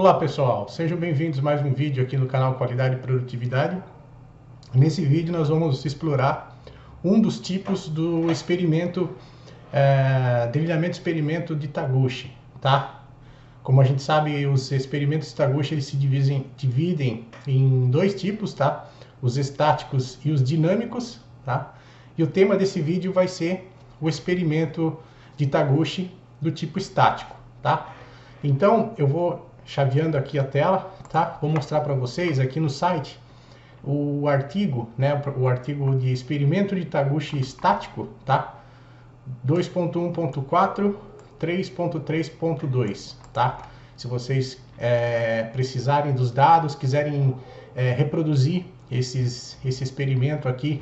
Olá pessoal, sejam bem-vindos a mais um vídeo aqui no canal Qualidade e Produtividade. Nesse vídeo nós vamos explorar um dos tipos do experimento, delineamento experimento de Taguchi, tá? Como a gente sabe, os experimentos de Taguchi eles se dividem em dois tipos, tá? Os estáticos e os dinâmicos, tá? E o tema desse vídeo vai ser o experimento de Taguchi do tipo estático, tá? Então eu vou chaveando aqui a tela, tá? Vou mostrar para vocês aqui no site o artigo, né? O artigo de experimento de Taguchi estático, tá? 2.1.4, 3.3.2, tá? Se vocês precisarem dos dados, quiserem reproduzir esse experimento aqui,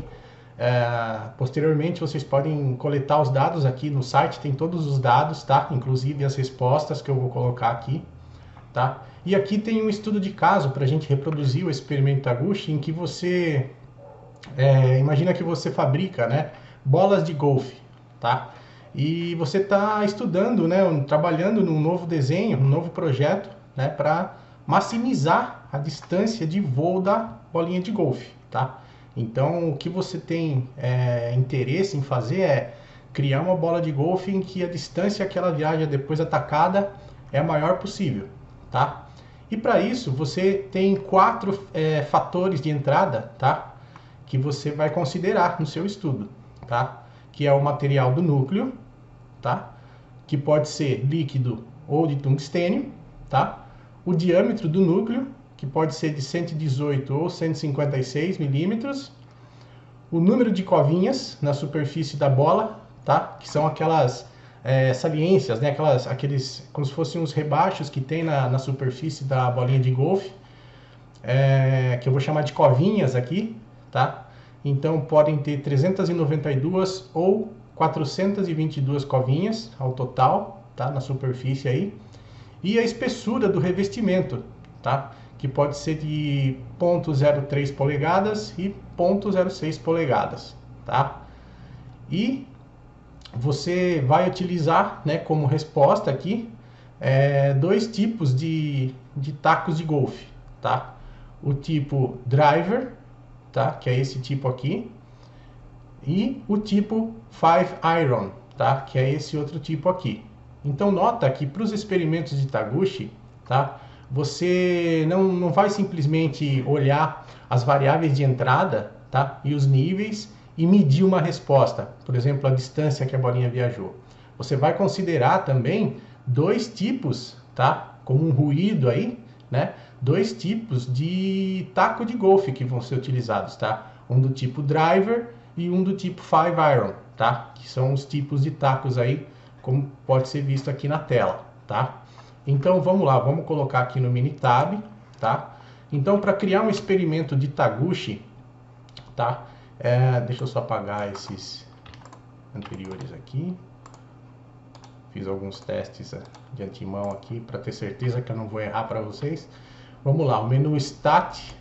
posteriormente vocês podem coletar os dados aqui no site, tem todos os dados, tá? Inclusive as respostas que eu vou colocar aqui, tá? E aqui tem um estudo de caso para a gente reproduzir o experimento Taguchi, em que você imagina que você fabrica, né, bolas de golfe, tá? E você está estudando, né, trabalhando num novo desenho, um novo projeto, né, para maximizar a distância de voo da bolinha de golfe, tá? Então, o que você tem interesse em fazer é criar uma bola de golfe em que a distância que ela viaja depois da tacada é a maior possível, tá? E para isso, você tem quatro fatores de entrada, tá? Que você vai considerar no seu estudo, tá? Que é o material do núcleo, tá? Que pode ser líquido ou de tungstênio, tá? O diâmetro do núcleo, que pode ser de 118 ou 156 milímetros, o número de covinhas na superfície da bola, tá? Que são aquelas saliências, né? Aqueles como se fossem uns rebaixos que tem na superfície da bolinha de golfe, que eu vou chamar de covinhas aqui, tá? Então podem ter 392 ou 422 covinhas ao total, tá? Na superfície aí. E a espessura do revestimento, tá? Que pode ser de 0,03 polegadas e 0,06 polegadas, tá? E você vai utilizar, né, como resposta aqui, dois tipos de tacos de golfe, tá? O tipo driver, tá? Que é esse tipo aqui, e o tipo 5 iron, tá? Que é esse outro tipo aqui. Então nota que para os experimentos de Taguchi, tá? Você não vai simplesmente olhar as variáveis de entrada, tá? E os níveis e medir uma resposta, por exemplo, a distância que a bolinha viajou. Você vai considerar também dois tipos, tá? Como um ruído aí, né? Dois tipos de taco de golfe que vão ser utilizados, tá? Um do tipo driver e um do tipo 5 iron, tá? Que são os tipos de tacos aí, como pode ser visto aqui na tela, tá? Então vamos lá, vamos colocar aqui no Minitab, tá? Então para criar um experimento de Taguchi, tá? Deixa eu só apagar esses anteriores aqui. Fiz alguns testes de antemão aqui para ter certeza que eu não vou errar para vocês. Vamos lá, o menu Stat,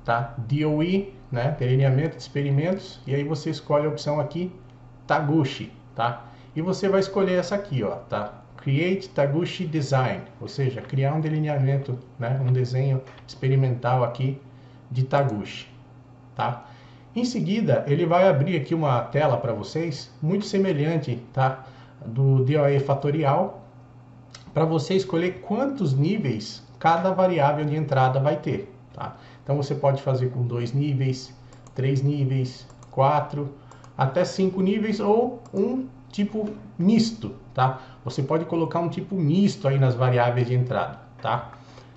tá? DOE, né? Delineamento de experimentos, e aí você escolhe a opção aqui Taguchi, tá? E você vai escolher essa aqui, ó, tá? Create Taguchi Design, ou seja, criar um delineamento, né? Um desenho experimental aqui de Taguchi, tá? Em seguida, ele vai abrir aqui uma tela para vocês, muito semelhante, tá? Do DOE fatorial, para você escolher quantos níveis cada variável de entrada vai ter, tá? Então você pode fazer com 2 níveis, 3 níveis, 4, até 5 níveis ou um tipo misto, tá? Você pode colocar um tipo misto aí nas variáveis de entrada, tá?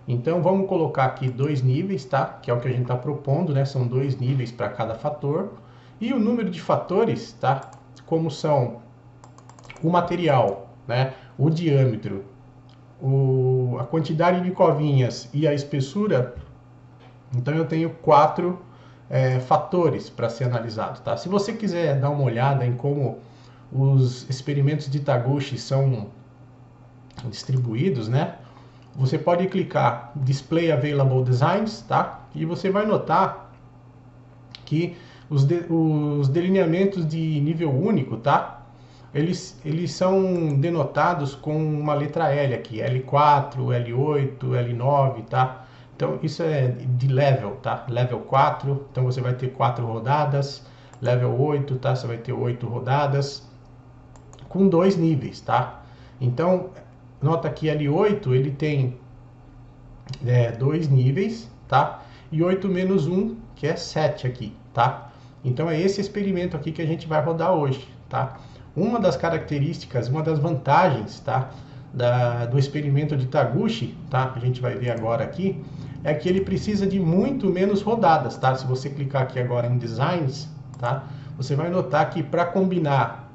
Então vamos colocar aqui 2 níveis, tá? Que é o que a gente está propondo, né? São 2 níveis para cada fator. E o número de fatores, tá? Como são o material, né? O diâmetro, a quantidade de covinhas e a espessura. Então eu tenho 4 fatores para ser analisado, tá? Se você quiser dar uma olhada em como os experimentos de Taguchi são distribuídos, né? Você pode clicar Display Available Designs, tá? E você vai notar que os delineamentos de nível único, tá? eles são denotados com uma letra L aqui, L4, L8, L9, tá? Então isso é de level, tá? Level 4, então você vai ter 4 rodadas, level 8, tá? Você vai ter 8 rodadas, com 2 níveis, tá? Então, nota que L8 ele tem 2 níveis, tá? E 8 menos 1, que é 7 aqui, tá? Então é esse experimento aqui que a gente vai rodar hoje, tá? Uma das características, uma das vantagens, tá? Do experimento de Taguchi, tá? A gente vai ver agora aqui, é que ele precisa de muito menos rodadas, tá? Se você clicar aqui agora em Designs, tá? Você vai notar que para combinar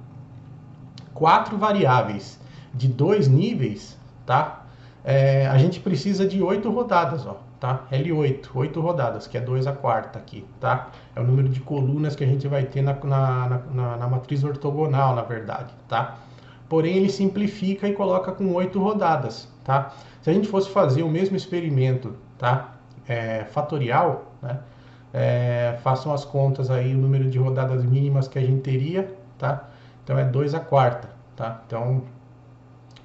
4 variáveis de 2 níveis, tá? A gente precisa de 8 rodadas, ó, tá? L8, 8 rodadas, que é 2 a quarta aqui, tá? É o número de colunas que a gente vai ter na matriz ortogonal, na verdade, tá? Porém, ele simplifica e coloca com 8 rodadas, tá? Se a gente fosse fazer o mesmo experimento, tá? Fatorial, né? Façam as contas aí, o número de rodadas mínimas que a gente teria, tá? Então, é 2 a quarta, tá? Então,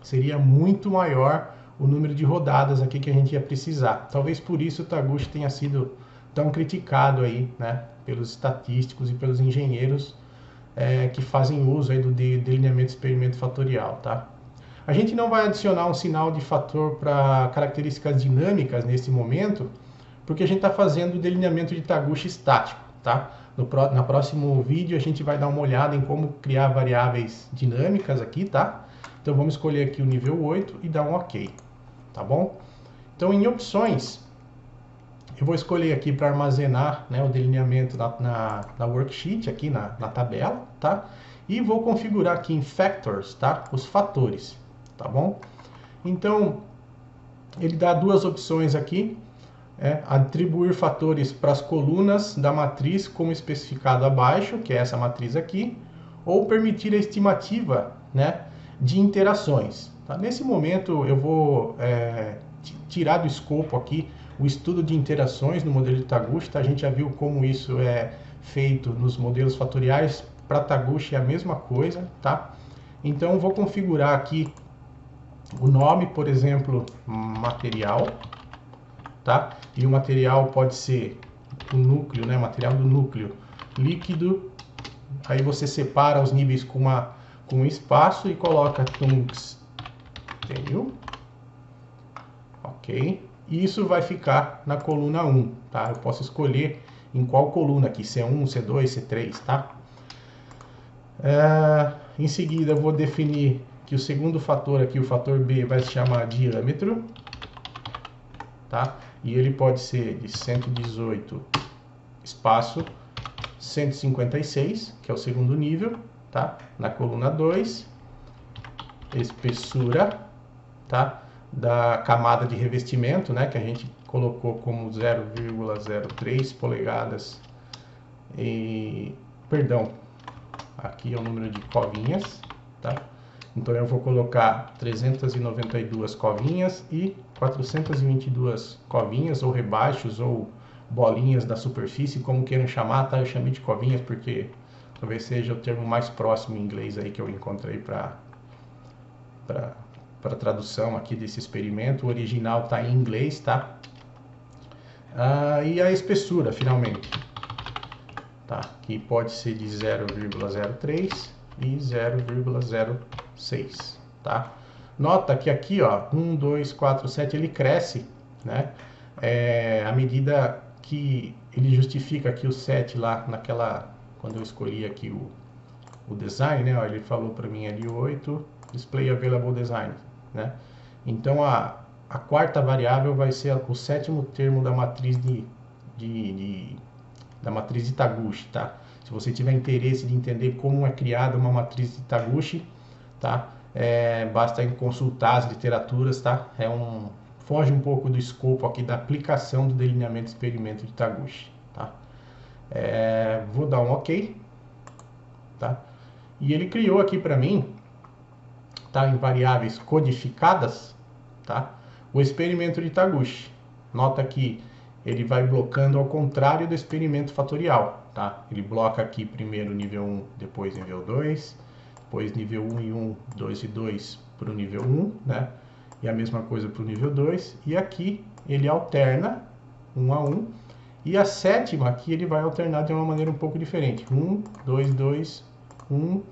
seria muito maior o número de rodadas aqui que a gente ia precisar. Talvez por isso o Taguchi tenha sido tão criticado aí, né? Pelos estatísticos e pelos engenheiros que fazem uso aí do delineamento de experimento fatorial, tá? A gente não vai adicionar um sinal de fator para características dinâmicas nesse momento, porque a gente está fazendo o delineamento de Taguchi estático, tá? No próximo vídeo a gente vai dar uma olhada em como criar variáveis dinâmicas aqui, tá? Então vamos escolher aqui o nível 8 e dar um OK, tá bom? Então em opções, eu vou escolher aqui para armazenar, né, o delineamento na worksheet, aqui na tabela, tá? E vou configurar aqui em Factors, tá? Os fatores, tá bom? Então, ele dá duas opções aqui. Atribuir fatores para as colunas da matriz como especificado abaixo, que é essa matriz aqui, ou permitir a estimativa, né, de interações. Tá? Nesse momento eu vou tirar do escopo aqui o estudo de interações no modelo de Taguchi. Tá? A gente já viu como isso é feito nos modelos fatoriais. Para Taguchi é a mesma coisa. Tá? Então vou configurar aqui o nome, por exemplo, material. Tá? E o material pode ser o núcleo, né? Material do núcleo líquido. Aí você separa os níveis com um espaço e coloca tungstênio. Ok. E isso vai ficar na coluna 1, tá? Eu posso escolher em qual coluna aqui, C1, C2, C3, tá? Em seguida eu vou definir que o segundo fator aqui, o fator B, vai se chamar diâmetro, tá? E ele pode ser de 118 espaço 156, que é o segundo nível, tá? Na coluna 2, espessura, tá? Da camada de revestimento, né? Que a gente colocou como 0,03 polegadas. Perdão, aqui é o número de covinhas, tá? Então eu vou colocar 392 covinhas e 422 covinhas, ou rebaixos, ou bolinhas da superfície, como queiram chamar, tá? Eu chamei de covinhas porque talvez seja o termo mais próximo em inglês aí que eu encontrei para tradução aqui desse experimento. O original tá em inglês, tá? E a espessura, finalmente, tá? Que pode ser de 0,03 e 0,06, tá? Nota que aqui, ó, 1, 2, 4, 7, ele cresce, né? À medida que ele justifica aqui o 7 lá quando eu escolhi aqui o design, né? Ó, ele falou para mim ali 8, display available design, né? Então a quarta variável vai ser o sétimo termo da matriz da matriz de Taguchi, tá? Se você tiver interesse de entender como é criada uma matriz de Taguchi, tá? Basta consultar as literaturas, tá? Foge um pouco do escopo aqui da aplicação do delineamento de experimento de Taguchi, tá? Vou dar um OK, tá? E ele criou aqui para mim, tá? Em variáveis codificadas, tá? O experimento de Taguchi. Nota que ele vai blocando ao contrário do experimento fatorial, tá? Ele bloca aqui primeiro nível 1, depois nível 2, Depois nível 1 e 1, 2 e 2 para o nível 1, né? E a mesma coisa para o nível 2. E aqui ele alterna 1 a 1. E a sétima aqui ele vai alternar de uma maneira um pouco diferente. 1, 2, 2, 1,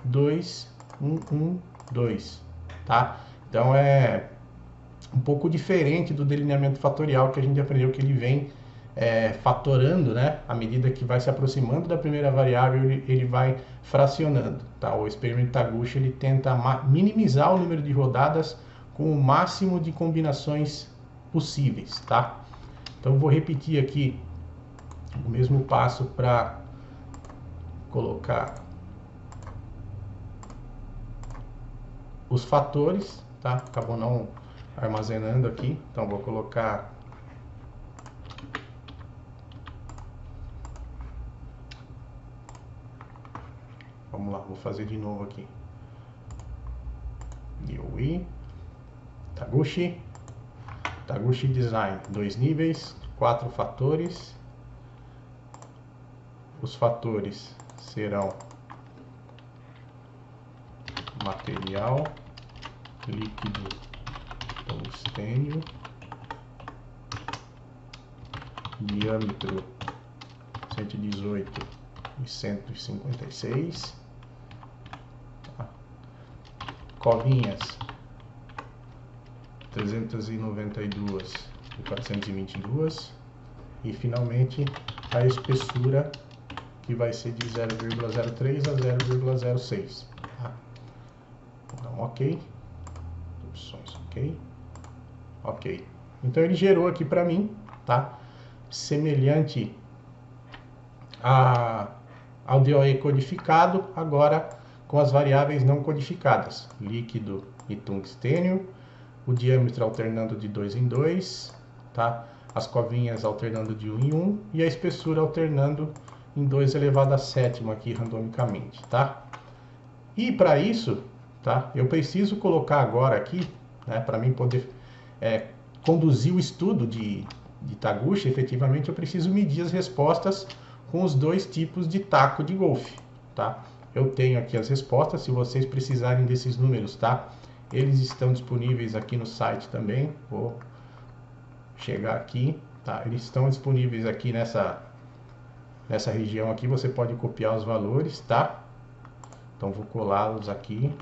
2, 1, 1, 2. Tá? Então é um pouco diferente do delineamento fatorial que a gente aprendeu, que ele vem fatorando, né? À medida que vai se aproximando da primeira variável, ele vai fracionando. Tá? O experimento Taguchi ele tenta minimizar o número de rodadas com o máximo de combinações possíveis. Tá? Então vou repetir aqui o mesmo passo para colocar os fatores, tá? Acabou não armazenando aqui, então vou colocar vamos lá, vou fazer de novo aqui. DOE, Taguchi Design, 2 níveis, 4 fatores. Os fatores serão material, líquido, tungstênio, diâmetro 118 e 156, tá? Covinhas 392 e 422 e finalmente a espessura que vai ser de 0,03 a 0,06. Tá? Então, ok. Opções, ok. Ok. Então ele gerou aqui para mim, tá? Semelhante ao DOE codificado, agora com as variáveis não codificadas. Líquido e tungstênio, o diâmetro alternando de 2 em 2, tá? As covinhas alternando de 1 em 1 e a espessura alternando em 2 elevado a sétima aqui randomicamente, tá? E para isso, tá? Eu preciso colocar agora aqui, né? Para mim poder conduzir o estudo de Taguchi, efetivamente eu preciso medir as respostas com os dois tipos de taco de golfe, tá? Eu tenho aqui as respostas, se vocês precisarem desses números, tá? Eles estão disponíveis aqui no site também. Vou chegar aqui, tá? Eles estão disponíveis aqui nessa região aqui, você pode copiar os valores, tá? Então vou colá-los aqui.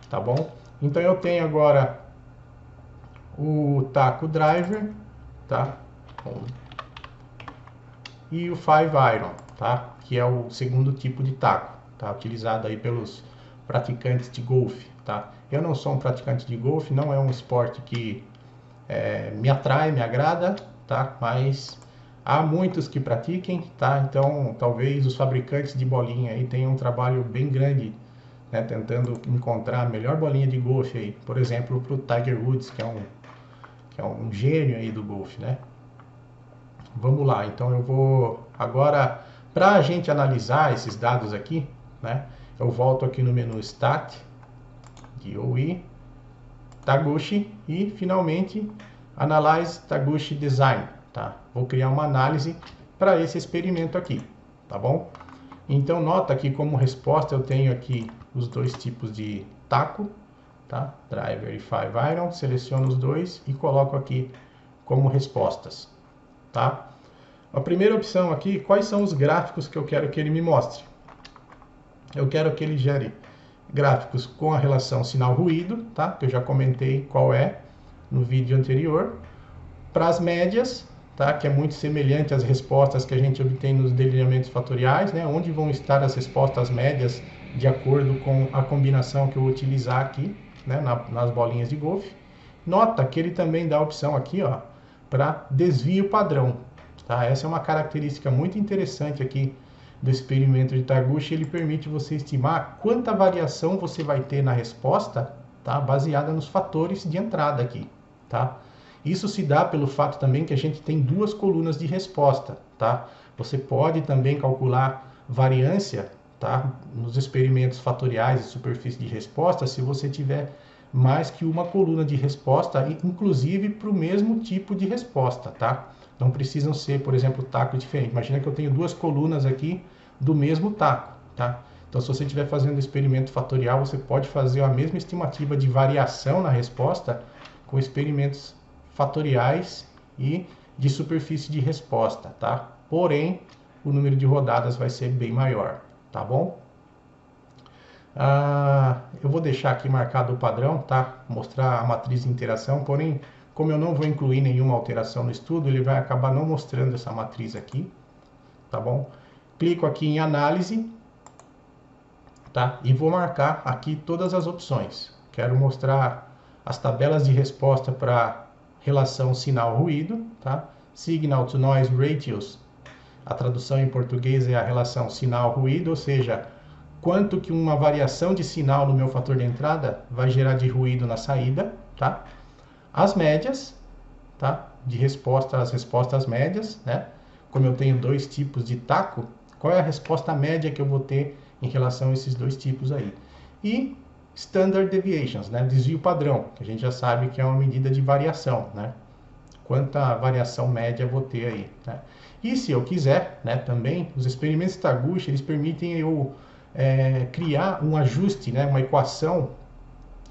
Tá bom? Então eu tenho agora o taco driver, tá? E o 5 iron, tá? Que é o segundo tipo de taco, tá? Utilizado aí pelos praticantes de golfe, tá? Eu não sou um praticante de golfe, não é um esporte que me atrai, me agrada, tá? Mas há muitos que pratiquem, tá? Então talvez os fabricantes de bolinha aí tenham um trabalho bem grande, né? Tentando encontrar a melhor bolinha de golfe aí, por exemplo, para o Tiger Woods, que é um gênio aí do golfe, né? Vamos lá, então eu vou agora, para a gente analisar esses dados aqui, né? Eu volto aqui no menu Stat, DOE, Taguchi e finalmente Analyze Taguchi Design, tá? Vou criar uma análise para esse experimento aqui, tá bom? Então nota que como resposta eu tenho aqui os dois tipos de taco, tá? Driver e 5 iron, seleciono os dois e coloco aqui como respostas, tá? A primeira opção aqui, quais são os gráficos que eu quero que ele me mostre? Eu quero que ele gere gráficos com a relação sinal-ruído, tá? Que eu já comentei qual é no vídeo anterior. Para as médias, tá? Que é muito semelhante às respostas que a gente obtém nos delineamentos fatoriais, né? Onde vão estar as respostas médias de acordo com a combinação que eu vou utilizar aqui, né? Nas bolinhas de golfe. Nota que ele também dá a opção aqui, ó, para desvio padrão, tá? Essa é uma característica muito interessante aqui do experimento de Taguchi. Ele permite você estimar quanta variação você vai ter na resposta, tá? Baseada nos fatores de entrada aqui, tá? Isso se dá pelo fato também que a gente tem duas colunas de resposta, tá? Você pode também calcular variância, tá? Nos experimentos fatoriais de superfície de resposta, se você tiver mais que uma coluna de resposta, inclusive para o mesmo tipo de resposta, tá? Não precisam ser, por exemplo, tacos diferentes. Imagina que eu tenho duas colunas aqui, do mesmo taco, tá? Então, se você estiver fazendo experimento fatorial, você pode fazer a mesma estimativa de variação na resposta com experimentos fatoriais e de superfície de resposta, tá? Porém, o número de rodadas vai ser bem maior, tá bom? Eu vou deixar aqui marcado o padrão, tá? Mostrar a matriz de interação, porém, como eu não vou incluir nenhuma alteração no estudo, ele vai acabar não mostrando essa matriz aqui, tá bom? Clico aqui em análise, tá? E vou marcar aqui todas as opções. Quero mostrar as tabelas de resposta para relação sinal-ruído, tá? Signal to noise ratios, a tradução em português é a relação sinal-ruído, ou seja, quanto que uma variação de sinal no meu fator de entrada vai gerar de ruído na saída, tá? As médias, tá? De resposta, as respostas médias, né? Como eu tenho dois tipos de taco, qual é a resposta média que eu vou ter em relação a esses dois tipos aí? E standard deviations, né? Desvio padrão, que a gente já sabe que é uma medida de variação, né? Quanta variação média eu vou ter aí, né? E se eu quiser, né, também, os experimentos de Taguchi, eles permitem eu criar um ajuste, né, uma equação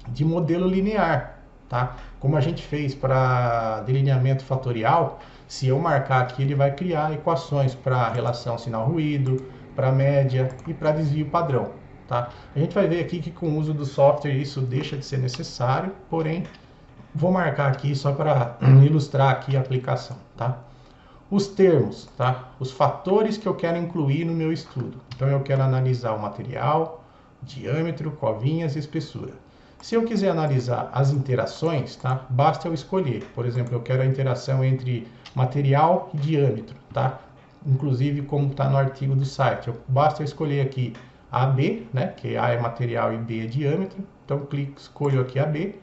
de modelo linear, tá? Como a gente fez para delineamento fatorial, se eu marcar aqui, ele vai criar equações para relação sinal-ruído, para média e para desvio padrão, tá? A gente vai ver aqui que com o uso do software isso deixa de ser necessário, porém, vou marcar aqui só para ilustrar aqui a aplicação, tá? Os termos, tá? Os fatores que eu quero incluir no meu estudo. Então, eu quero analisar o material, diâmetro, covinhas e espessura. Se eu quiser analisar as interações, tá? Basta eu escolher. Por exemplo, eu quero a interação entre material e diâmetro, tá? Inclusive, como está no artigo do site. Basta eu escolher aqui AB, né? Que A é material e B é diâmetro. Então, escolho aqui AB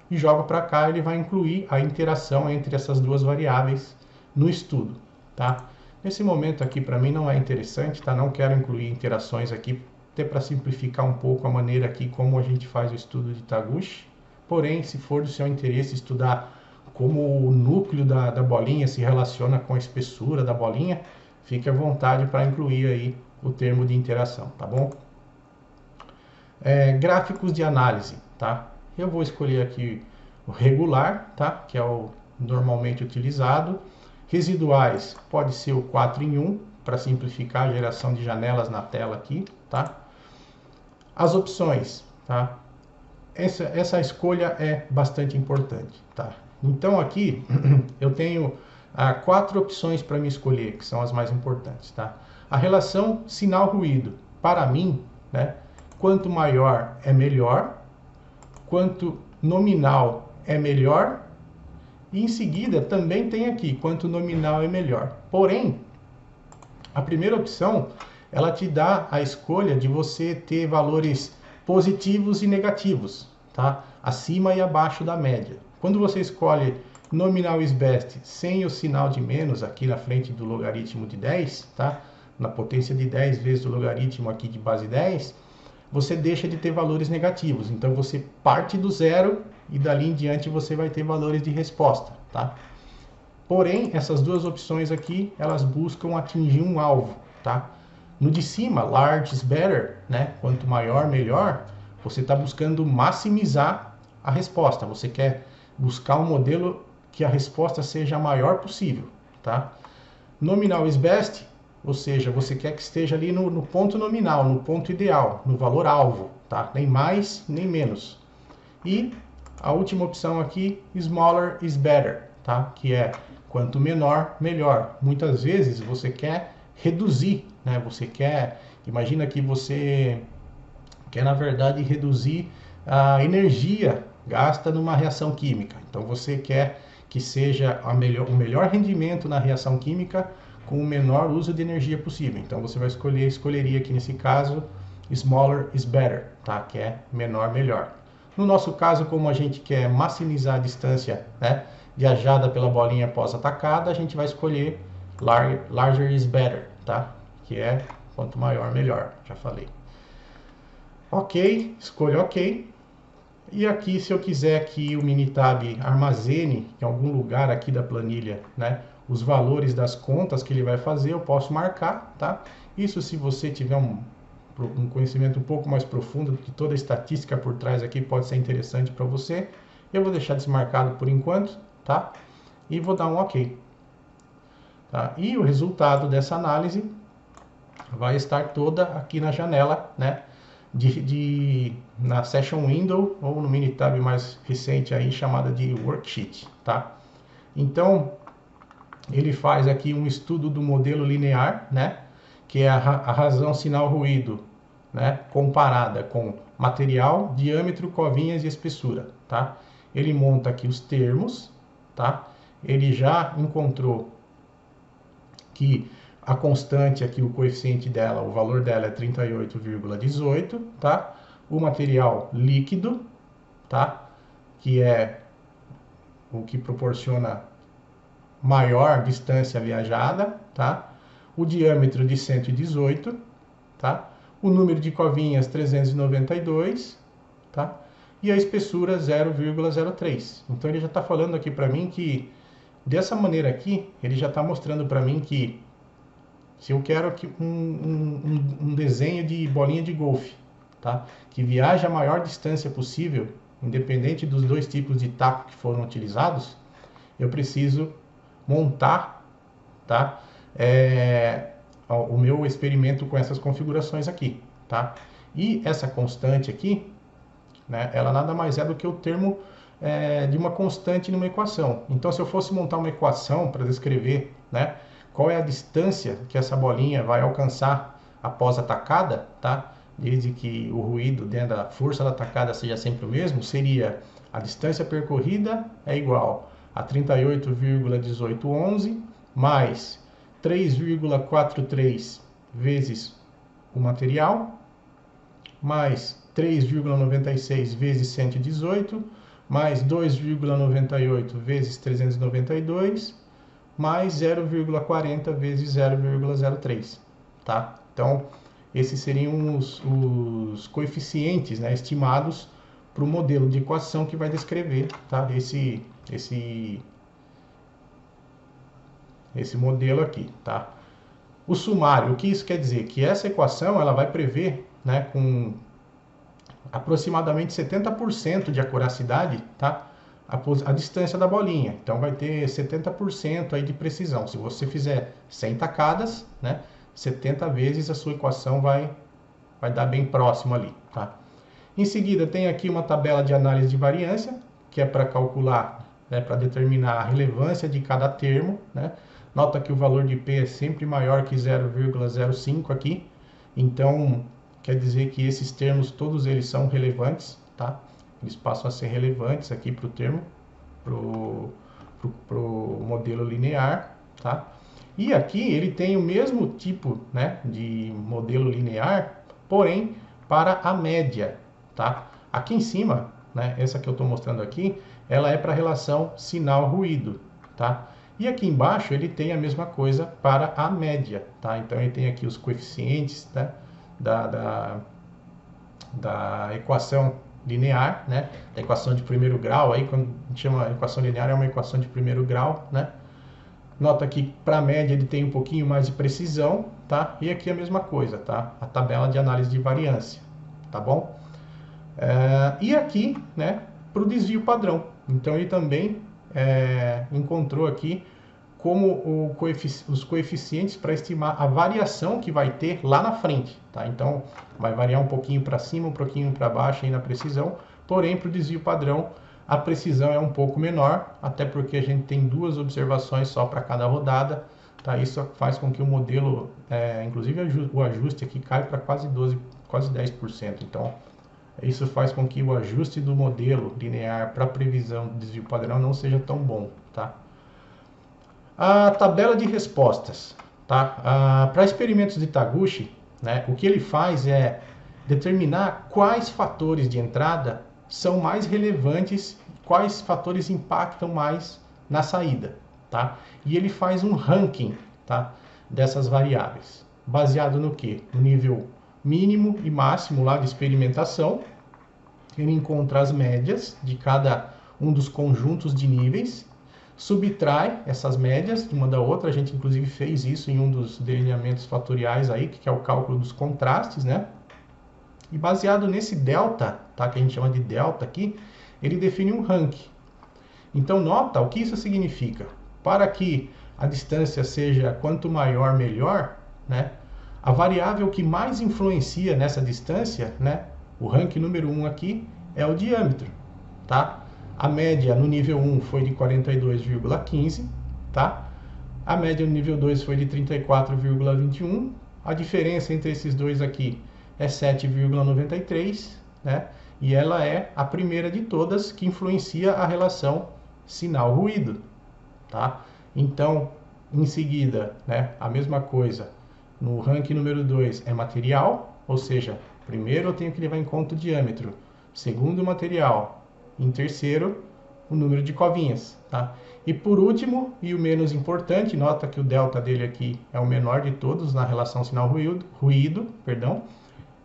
e jogo para cá. Ele vai incluir a interação entre essas duas variáveis no estudo, tá? Nesse momento aqui para mim não é interessante, tá? Não quero incluir interações aqui, até para simplificar um pouco a maneira aqui como a gente faz o estudo de Taguchi. Porém, se for do seu interesse estudar como o núcleo da bolinha se relaciona com a espessura da bolinha, fique à vontade para incluir aí o termo de interação, tá bom? Gráficos de análise, tá? Eu vou escolher aqui o regular, tá? Que é o normalmente utilizado. Residuais pode ser o 4 em 1, para simplificar a geração de janelas na tela aqui, tá? As opções, tá? Essa escolha é bastante importante, tá? Então aqui eu tenho 4 opções para me escolher, que são as mais importantes, tá? A relação sinal-ruído, para mim, né? Quanto maior é melhor, quanto nominal é melhor, e em seguida também tem aqui, quanto nominal é melhor. Porém, a primeira opção, ela te dá a escolha de você ter valores positivos e negativos, tá? Acima e abaixo da média. Quando você escolhe nominal is best sem o sinal de menos aqui na frente do logaritmo de 10, tá? Na potência de 10 vezes o logaritmo aqui de base 10, você deixa de ter valores negativos. Então você parte do zero e dali em diante você vai ter valores de resposta, tá? Porém, essas duas opções aqui, elas buscam atingir um alvo, tá? No de cima, large is better, né? Quanto maior, melhor. Você está buscando maximizar a resposta. Você quer buscar um modelo que a resposta seja a maior possível, tá? Nominal is best, ou seja, você quer que esteja ali no ponto nominal, no ponto ideal, no valor alvo, tá? Nem mais, nem menos. E a última opção aqui, smaller is better, tá? Que é quanto menor, melhor. Muitas vezes você quer reduzir, né? Você quer, imagina que você quer na verdade reduzir a energia gasta numa reação química. Então você quer que seja o melhor rendimento na reação química com o menor uso de energia possível. Então você vai escolheria aqui nesse caso smaller is better, tá? Que é menor, melhor. No nosso caso, como a gente quer maximizar a distância, né, viajada pela bolinha após atacada, a gente vai escolher larger is better, tá? Que é quanto maior, melhor, já falei. Ok, escolho ok. E aqui, se eu quiser que o Minitab armazene em algum lugar aqui da planilha, né, os valores das contas que ele vai fazer, eu posso marcar, tá? Isso se você tiver um conhecimento um pouco mais profundo, porque toda a estatística por trás aqui pode ser interessante para você. Eu vou deixar desmarcado por enquanto, tá? E vou dar um OK. Tá? E o resultado dessa análise vai estar toda aqui na janela, né? Na Session Window ou no Minitab mais recente aí chamada de Worksheet, tá? Então ele faz aqui um estudo do modelo linear, né? Que é a razão sinal-ruído, né? Comparada com material, diâmetro, covinhas e espessura, tá? Ele monta aqui os termos, tá? Ele já encontrou que a constante aqui, o coeficiente dela, o valor dela é 38,18, tá? O material líquido, tá? Que é o que proporciona maior distância viajada, tá? O diâmetro de 118, tá? O número de covinhas 392, tá? E a espessura 0,03. Então ele já está falando aqui para mim que dessa maneira aqui, ele já está mostrando para mim que se eu quero que um desenho de bolinha de golfe, tá? Que viaje a maior distância possível, independente dos dois tipos de taco que foram utilizados, eu preciso montar, tá? O meu experimento com essas configurações aqui, tá? E essa constante aqui, né? Ela nada mais é do que o termo de uma constante numa equação. Então, se eu fosse montar uma equação para descrever, né, qual é a distância que essa bolinha vai alcançar após a tacada, tá? Desde que o ruído dentro da força da tacada seja sempre o mesmo, seria a distância percorrida é igual a 38,1811 mais 3,43 vezes o material, mais 3,96 vezes 118, mais 2,98 vezes 392, mais 0,40 vezes 0,03, tá? Então, esses seriam os coeficientes, né, estimados para o modelo de equação que vai descrever, tá? Esse modelo aqui, tá? O sumário, o que isso quer dizer? Que essa equação ela vai prever, né, com aproximadamente 70% de acuracidade, tá? A distância da bolinha. Então vai ter 70% aí de precisão. Se você fizer 100 tacadas, né, 70 vezes a sua equação vai dar bem próximo ali, tá? Em seguida tem aqui uma tabela de análise de variância, que é para calcular, né, para determinar a relevância de cada termo, né? Nota que o valor de P é sempre maior que 0,05 aqui. Então, quer dizer que esses termos, todos eles são relevantes, tá? Eles passam a ser relevantes aqui para o termo, pro modelo linear, tá? E aqui ele tem o mesmo tipo, né, de modelo linear, porém para a média, tá? Aqui em cima, né, essa que eu estou mostrando aqui, ela é para a relação sinal-ruído, tá? E aqui embaixo ele tem a mesma coisa para a média, tá? Então ele tem aqui os coeficientes, né, da equação linear, né? Da equação de primeiro grau, aí quando a gente chama equação linear é uma equação de primeiro grau, né? Nota que para a média ele tem um pouquinho mais de precisão, tá? E aqui a mesma coisa, tá? A tabela de análise de variância, tá bom? E aqui, né, para o desvio padrão. Então ele também encontrou aqui como os coeficientes para estimar a variação que vai ter lá na frente, tá? Então vai variar um pouquinho para cima, um pouquinho para baixo aí na precisão, porém para o desvio padrão a precisão é um pouco menor, até porque a gente tem duas observações só para cada rodada, tá? Isso faz com que o modelo, inclusive o ajuste aqui cai para quase 10%. Então isso faz com que o ajuste do modelo linear para previsão do desvio padrão não seja tão bom, tá? A tabela de respostas, tá? Para experimentos de Taguchi, né, o que ele faz é determinar quais fatores de entrada são mais relevantes, quais fatores impactam mais na saída, tá? E ele faz um ranking, tá, dessas variáveis, baseado no quê? No nível mínimo e máximo lá de experimentação ele encontra as médias de cada um dos conjuntos de níveis, subtrai essas médias de uma da outra. A gente inclusive fez isso em um dos delineamentos fatoriais aí, que é o cálculo dos contrastes, né? E baseado nesse delta, tá, que a gente chama de delta aqui, ele define um ranking. Então nota o que isso significa. Para que a distância seja quanto maior, melhor, né? A variável que mais influencia nessa distância, né? O ranking número 1 aqui é o diâmetro, tá? A média no nível 1 foi de 42,15, tá? A média no nível 2 foi de 34,21. A diferença entre esses dois aqui é 7,93, né? E ela é a primeira de todas que influencia a relação sinal-ruído, tá? Então, em seguida, né, a mesma coisa, no ranking número 2 é material, ou seja, primeiro eu tenho que levar em conta o diâmetro, segundo o material, em terceiro o número de covinhas, tá? E por último, e o menos importante, nota que o delta dele aqui é o menor de todos na relação sinal-ruído,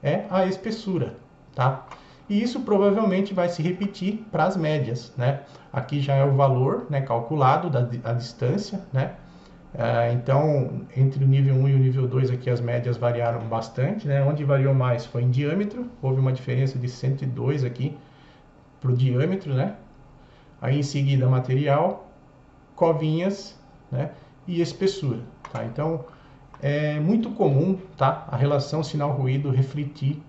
é a espessura, tá? E isso provavelmente vai se repetir para as médias, né? Aqui já é o valor, né, calculado da distância, né? Então, entre o nível 1 e o nível 2 aqui as médias variaram bastante, né? Onde variou mais foi em diâmetro, houve uma diferença de 102 aqui para o diâmetro, né? Aí em seguida material, covinhas, né? E espessura, tá? Então, é muito comum, tá, a relação sinal-ruído refletir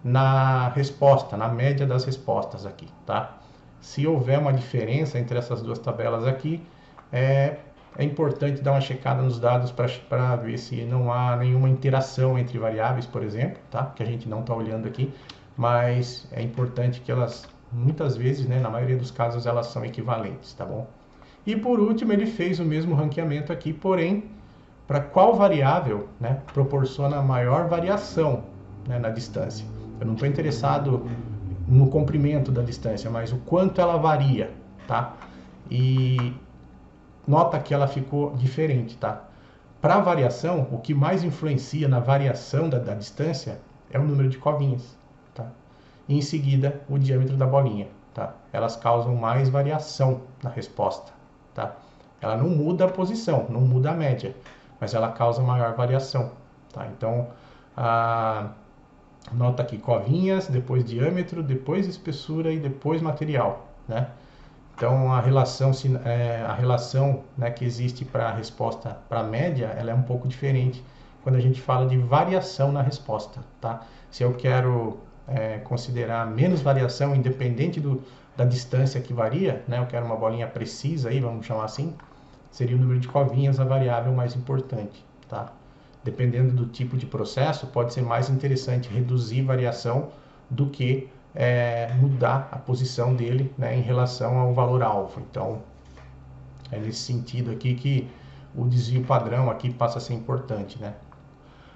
na resposta, na média das respostas aqui, tá? Se houver uma diferença entre essas duas tabelas aqui, é importante dar uma checada nos dados para ver se não há nenhuma interação entre variáveis, por exemplo, tá? Que a gente não está olhando aqui, mas é importante que elas, muitas vezes, né, na maioria dos casos, elas são equivalentes, tá bom? E por último, ele fez o mesmo ranqueamento aqui, porém, para qual variável, né, proporciona maior variação, né, na distância. Eu não estou interessado no comprimento da distância, mas o quanto ela varia, tá? E nota que ela ficou diferente, tá? Para a variação, o que mais influencia na variação da distância é o número de covinhas, tá? E em seguida, o diâmetro da bolinha, tá? Elas causam mais variação na resposta, tá? Ela não muda a posição, não muda a média, mas ela causa maior variação, tá? Então, nota aqui covinhas, depois diâmetro, depois espessura e depois material, né? Então, a relação, né, que existe para a resposta para a média, ela é um pouco diferente quando a gente fala de variação na resposta, tá? Se eu quero considerar menos variação, independente da distância que varia, né? Eu quero uma bolinha precisa aí, vamos chamar assim, seria o número de covinhas a variável mais importante, tá? Dependendo do tipo de processo, pode ser mais interessante reduzir variação do que mudar a posição dele, né, em relação ao valor alvo. Então, é nesse sentido aqui que o desvio padrão aqui passa a ser importante, né?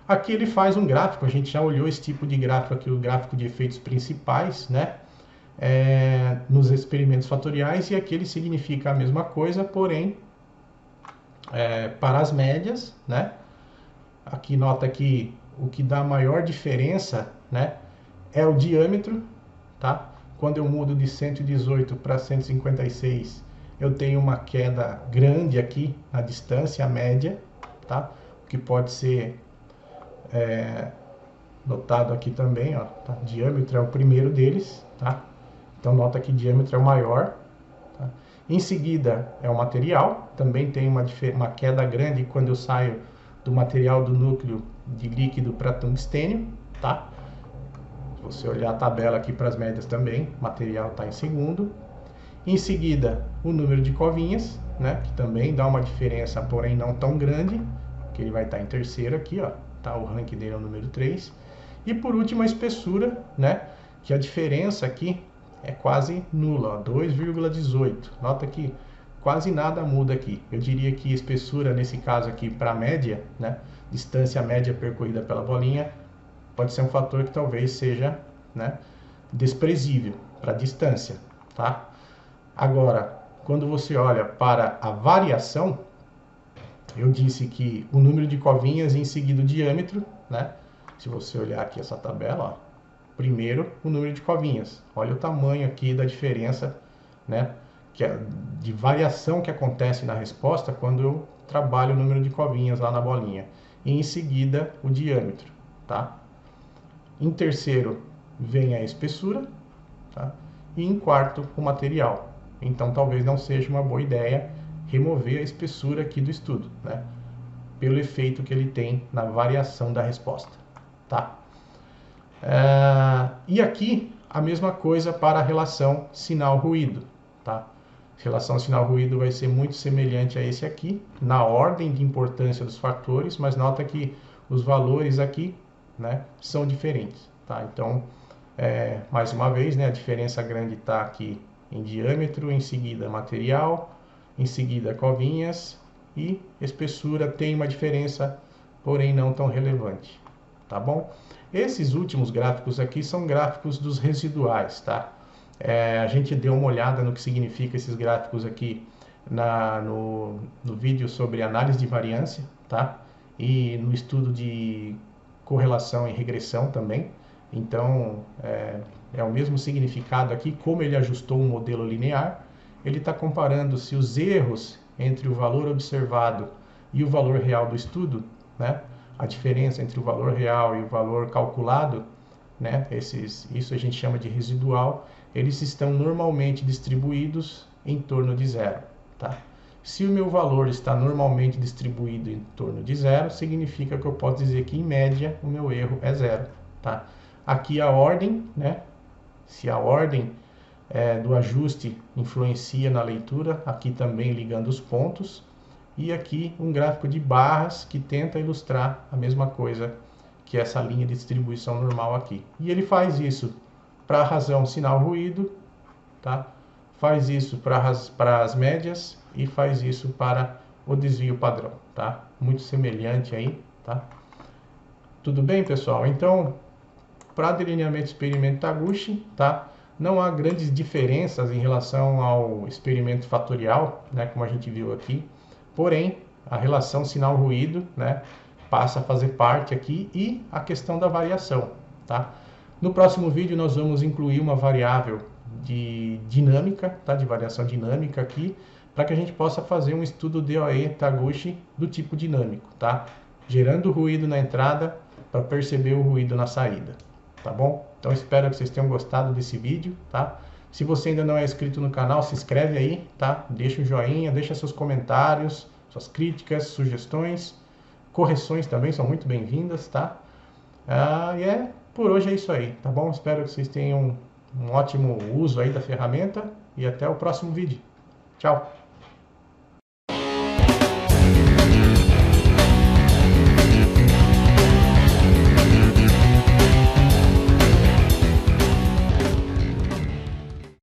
Aqui ele faz um gráfico, a gente já olhou esse tipo de gráfico aqui, o gráfico de efeitos principais, né? Nos experimentos fatoriais, e aqui ele significa a mesma coisa, porém, para as médias, né? Aqui nota que o que dá maior diferença, né, é o diâmetro, tá? Quando eu mudo de 118 para 156, eu tenho uma queda grande aqui na distância, a média, tá? O que pode ser notado aqui também, ó, tá? Diâmetro é o primeiro deles, tá? Então nota que diâmetro é o maior, tá? Em seguida é o material, também tem uma queda grande quando eu saio do material do núcleo de líquido para tungstênio, tá? Se você olhar a tabela aqui para as médias também, o material está em segundo. Em seguida, o número de covinhas, né? Que também dá uma diferença, porém não tão grande, que ele vai estar em terceiro aqui, ó, tá? O ranking dele é o número 3. E por último, a espessura, né? Que a diferença aqui é quase nula, 2,18. Nota que quase nada muda aqui. Eu diria que espessura, nesse caso aqui, para a média, né, distância média percorrida pela bolinha, pode ser um fator que talvez seja, né, desprezível para a distância, tá? Agora, quando você olha para a variação, eu disse que o número de covinhas em seguida o diâmetro, né? Se você olhar aqui essa tabela, ó, Primeiro, o número de covinhas. Olha o tamanho aqui da diferença, né, de variação que acontece na resposta quando eu trabalho o número de covinhas lá na bolinha. E em seguida, o diâmetro, tá? Em terceiro, vem a espessura, tá? E em quarto, o material. Então, talvez não seja uma boa ideia remover a espessura aqui do estudo, né? Pelo efeito que ele tem na variação da resposta, tá? E aqui, a mesma coisa para a relação sinal-ruído, tá? Relação sinal-ruído vai ser muito semelhante a esse aqui, na ordem de importância dos fatores, mas nota que os valores aqui, né, são diferentes, tá? Então, mais uma vez, né, a diferença grande está aqui em diâmetro, em seguida material, em seguida covinhas, e espessura tem uma diferença, porém não tão relevante, tá bom? Esses últimos gráficos aqui são gráficos dos residuais, tá? A gente deu uma olhada no que significa esses gráficos aqui no vídeo sobre análise de variância, tá? E no estudo de correlação e regressão também. Então, é o mesmo significado aqui, como ele ajustou um modelo linear. Ele está comparando se os erros entre o valor observado e o valor real do estudo, né? A diferença entre o valor real e o valor calculado, né? Isso a gente chama de residual. Eles estão normalmente distribuídos em torno de zero, tá? Se o meu valor está normalmente distribuído em torno de zero, significa que eu posso dizer que, em média, o meu erro é zero, tá? Aqui a ordem, né? Se a ordem do ajuste influencia na leitura, aqui também ligando os pontos, e aqui um gráfico de barras que tenta ilustrar a mesma coisa que essa linha de distribuição normal aqui. E ele faz isso para a razão sinal-ruído, tá? Faz isso para as médias e faz isso para o desvio padrão, tá? Muito semelhante aí, tá? Tudo bem, pessoal? Então, para delineamento experimento Taguchi, tá? Não há grandes diferenças em relação ao experimento fatorial, né? Como a gente viu aqui. Porém, a relação sinal-ruído, né, passa a fazer parte aqui, e a questão da variação, tá? No próximo vídeo nós vamos incluir uma variável de dinâmica, tá? De variação dinâmica aqui, para que a gente possa fazer um estudo DOE Taguchi do tipo dinâmico, tá? Gerando ruído na entrada para perceber o ruído na saída, tá bom? Então espero que vocês tenham gostado desse vídeo, tá? Se você ainda não é inscrito no canal, se inscreve aí, tá? Deixa um joinha, deixa seus comentários, suas críticas, sugestões, correções também são muito bem-vindas, tá? Por hoje é isso aí, tá bom? Espero que vocês tenham um ótimo uso aí da ferramenta e até o próximo vídeo. Tchau!